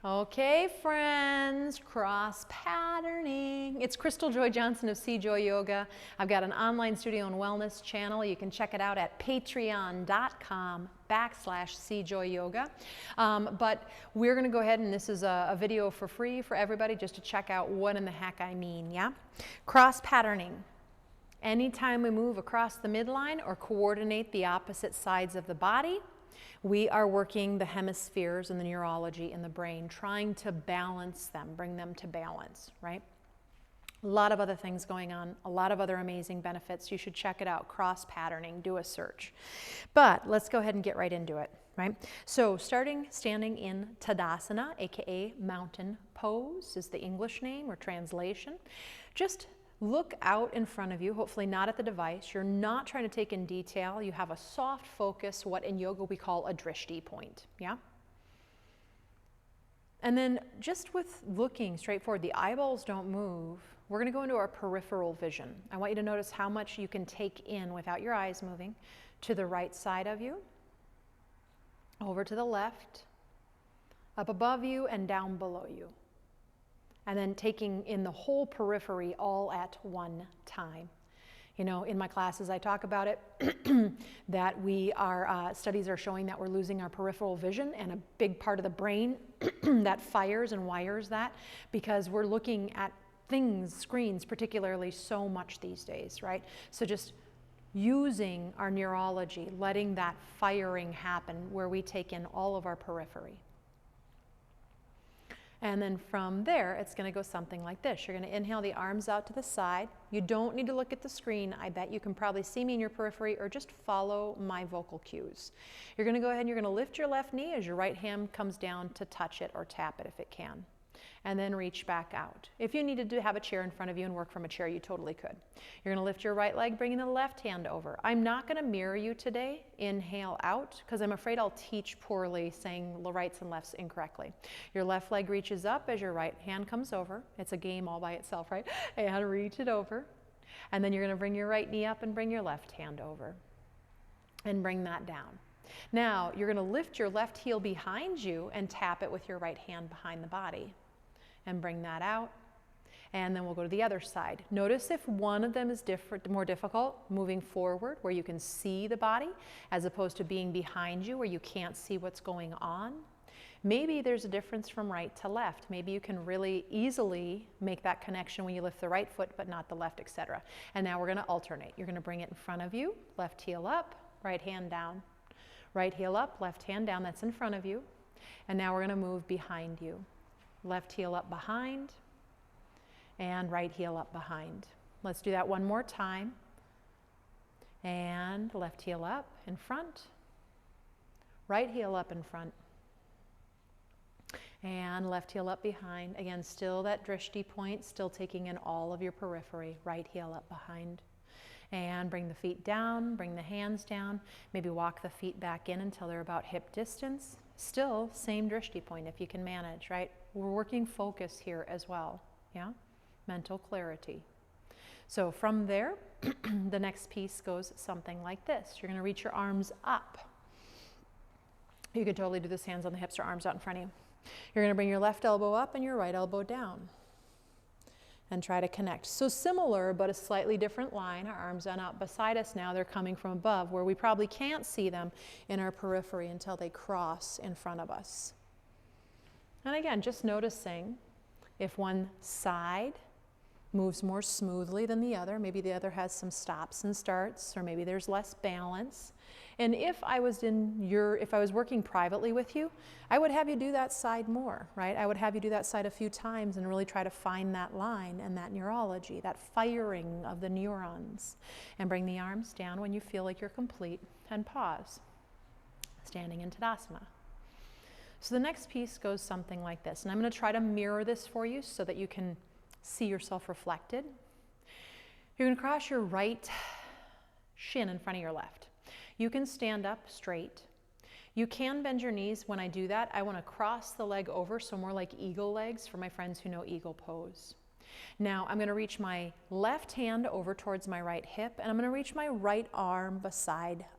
Okay, friends, cross patterning. It's Crystal Joy Johnson of CJoy Yoga. I've got an online studio and wellness channel. You can check it out at patreon.com/CJoy Yoga. But we're going to go ahead and this is a video for free for everybody just to check out what in the heck I mean, yeah? Cross patterning. Anytime we move across the midline or coordinate the opposite sides of the body, we are working the hemispheres and the neurology in the brain, trying to balance them, bring them to balance, right? A lot of other things going on, a lot of other amazing benefits. You should check it out, cross patterning, do a search. But let's go ahead and get right into it, right? So standing in Tadasana, aka mountain pose is the English name or translation. Just look out in front of you, hopefully not at the device. You're not trying to take in detail. You have a soft focus, what in yoga we call a drishti point, yeah? And then just with looking straight forward, the eyeballs don't move. We're going to go into our peripheral vision. I want you to notice how much you can take in without your eyes moving to the right side of you, over to the left, up above you and down below you. And then taking in the whole periphery all at one time. You know, in my classes I talk about it, that studies are showing that we're losing our peripheral vision and a big part of the brain that fires and wires that because we're looking at things, screens particularly, so much these days, right? So just using our neurology, letting that firing happen where we take in all of our periphery. And then from there, it's going to go something like this. You're going to inhale the arms out to the side. You don't need to look at the screen. I bet you can probably see me in your periphery or just follow my vocal cues. You're going to go ahead and you're going to lift your left knee as your right hand comes down to touch it or tap it if it can. And then reach back out. If you needed to have a chair in front of you and work from a chair, you totally could. You're going to lift your right leg, bringing the left hand over. I'm not going to mirror you today. Inhale out, because I'm afraid I'll teach poorly, saying rights and lefts incorrectly. Your left leg reaches up as your right hand comes over. It's a game all by itself, right? And reach it over. And then you're going to bring your right knee up and bring your left hand over. And bring that down. Now, you're going to lift your left heel behind you and tap it with your right hand behind the body. And bring that out, and then we'll go to the other side. Notice if one of them is more difficult, moving forward where you can see the body, as opposed to being behind you where you can't see what's going on. Maybe there's a difference from right to left. Maybe you can really easily make that connection when you lift the right foot but not the left, etc. And now we're going to alternate. You're going to bring it in front of you, left heel up, right hand down. Right heel up, left hand down, that's in front of you. And now we're going to move behind you. Left heel up behind, and right heel up behind. Let's do that one more time. And left heel up in front, right heel up in front, and left heel up behind. Again, still that drishti point, still taking in all of your periphery. Right heel up behind. And bring the feet down, bring the hands down. Maybe walk the feet back in until they're about hip distance. Still, same drishti point if you can manage, right? We're working focus here as well, yeah? Mental clarity. So from there, the next piece goes something like this. You're going to reach your arms up. You could totally do this hands on the hips or arms out in front of you. You're going to bring your left elbow up and your right elbow down. And try to connect. So similar, but a slightly different line. Our arms are out beside us now. They're coming from above, where we probably can't see them in our periphery until they cross in front of us. And again, just noticing if one side moves more smoothly than the other. Maybe the other has some stops and starts, or maybe there's less balance. And if I was working privately with you, I would have you do that side more, right? I would have you do that side a few times and really try to find that line and that neurology, that firing of the neurons. And bring the arms down when you feel like you're complete and pause. Standing in Tadasana. So the next piece goes something like this. And I'm going to try to mirror this for you so that you can see yourself reflected. You're going to cross your right shin in front of your left. You can stand up straight. You can bend your knees. When I do that, I want to cross the leg over, so more like eagle legs for my friends who know eagle pose. Now I'm going to reach my left hand over towards my right hip, and I'm going to reach my right arm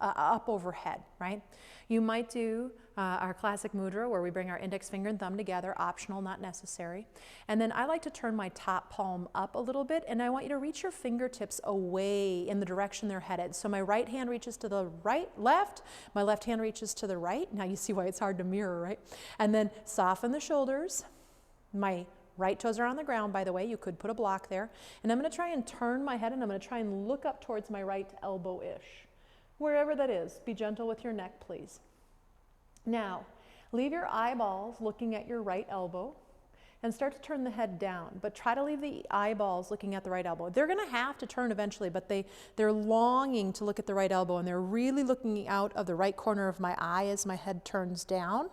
up overhead, right? You might do our classic mudra where we bring our index finger and thumb together, optional, not necessary. And then I like to turn my top palm up a little bit, and I want you to reach your fingertips away in the direction they're headed. So my right hand reaches to the left, my left hand reaches to the right. Now you see why it's hard to mirror, right? And then soften the shoulders. My right toes are on the ground, by the way. You could put a block there. And I'm going to try and turn my head, and I'm going to try and look up towards my right elbow-ish. Wherever that is, be gentle with your neck, please. Now, leave your eyeballs looking at your right elbow and start to turn the head down, but try to leave the eyeballs looking at the right elbow. They're going to have to turn eventually, but they're longing to look at the right elbow, and they're really looking out of the right corner of my eye as my head turns down.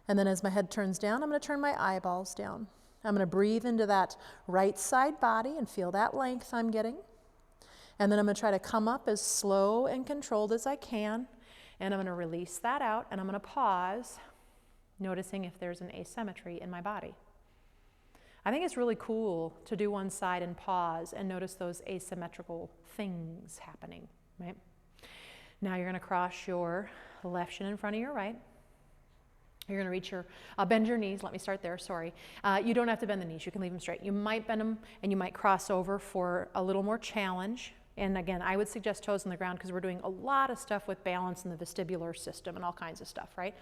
And then as my head turns down, I'm going to turn my eyeballs down. I'm going to breathe into that right side body and feel that length I'm getting. And then I'm going to try to come up as slow and controlled as I can. And I'm going to release that out, and I'm going to pause, noticing if there's an asymmetry in my body. I think it's really cool to do one side and pause and notice those asymmetrical things happening, right? Now you're going to cross your left shin in front of your right. You're going to reach bend your knees. Let me start there, sorry. You don't have to bend the knees. You can leave them straight. You might bend them, and you might cross over for a little more challenge. And again, I would suggest toes on the ground because we're doing a lot of stuff with balance in the vestibular system and all kinds of stuff, right?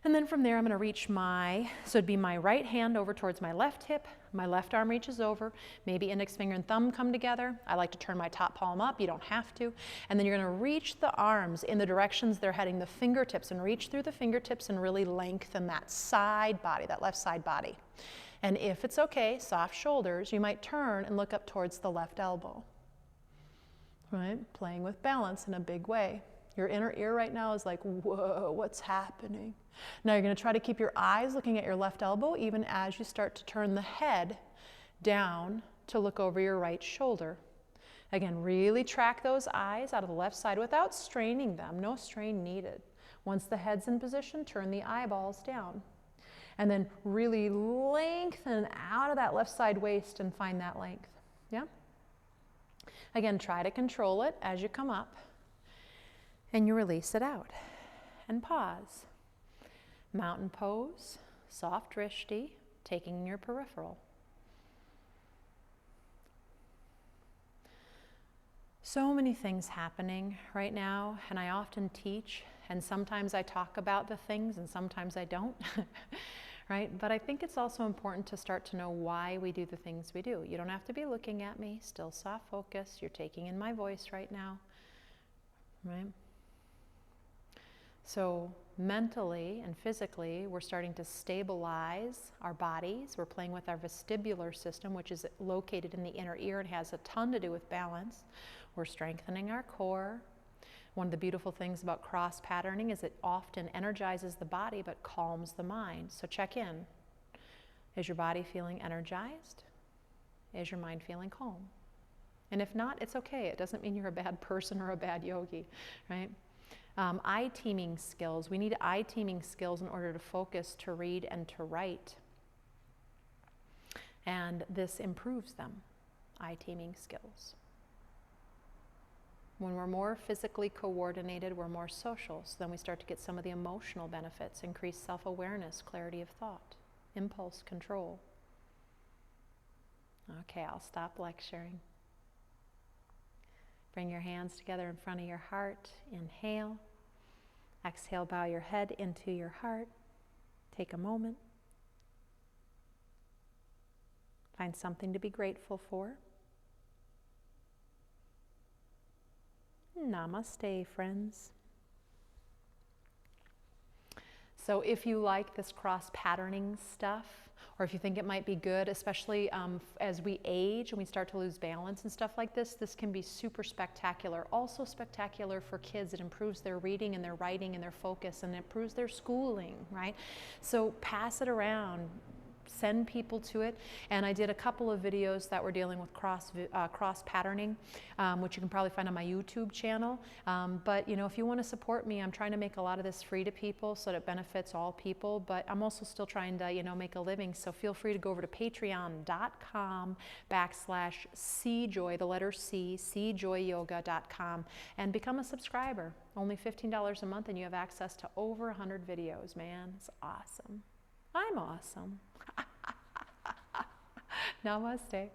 And then from there, I'm going to reach so it'd be my right hand over towards my left hip. My left arm reaches over. Maybe index finger and thumb come together. I like to turn my top palm up. You don't have to. And then you're going to reach the arms in the directions they're heading, the fingertips, and reach through the fingertips and really lengthen that side body, that left side body. And if it's okay, soft shoulders, you might turn and look up towards the left elbow. Right? Playing with balance in a big way. Your inner ear right now is like, whoa, what's happening? Now you're going to try to keep your eyes looking at your left elbow even as you start to turn the head down to look over your right shoulder. Again, really track those eyes out of the left side without straining them. No strain needed. Once the head's in position, turn the eyeballs down. And then really lengthen out of that left side waist and find that length. Yeah? Again, try to control it as you come up. And you release it out. And pause. Mountain pose, soft drishti, taking your peripheral. So many things happening right now, and I often teach, and sometimes I talk about the things, and sometimes I don't, right? But I think it's also important to start to know why we do the things we do. You don't have to be looking at me, still soft focus. You're taking in my voice right now, right? So mentally and physically, we're starting to stabilize our bodies. We're playing with our vestibular system, which is located in the inner ear and has a ton to do with balance. We're strengthening our core. One of the beautiful things about cross patterning is it often energizes the body but calms the mind. So check in. Is your body feeling energized? Is your mind feeling calm? And if not, it's okay. It doesn't mean you're a bad person or a bad yogi, right? Eye teaming skills. We need eye teaming skills in order to focus, to read, and to write. And this improves them, eye teaming skills. When we're more physically coordinated, we're more social. So then we start to get some of the emotional benefits, increased self-awareness, clarity of thought, impulse control. Okay, I'll stop lecturing. Bring your hands together in front of your heart. Inhale. Exhale, bow your head into your heart. Take a moment. Find something to be grateful for. Namaste, friends. So if you like this cross-patterning stuff, or if you think it might be good, especially as we age and we start to lose balance and stuff like this, this can be super spectacular. Also spectacular for kids. It improves their reading and their writing and their focus, and it improves their schooling, right? So pass it around. send people to it. And I did a couple of videos that were dealing with cross patterning, which you can probably find on my YouTube channel. But you know, if you want to support me, I'm trying to make a lot of this free to people so that it benefits all people. But I'm also still trying to, you know, make a living. So feel free to go over to patreon.com/CJoy, the letter C, CJoyyoga.com, and become a subscriber. Only $15 a month, and you have access to over 100 videos, man. It's awesome. I'm awesome. Namaste.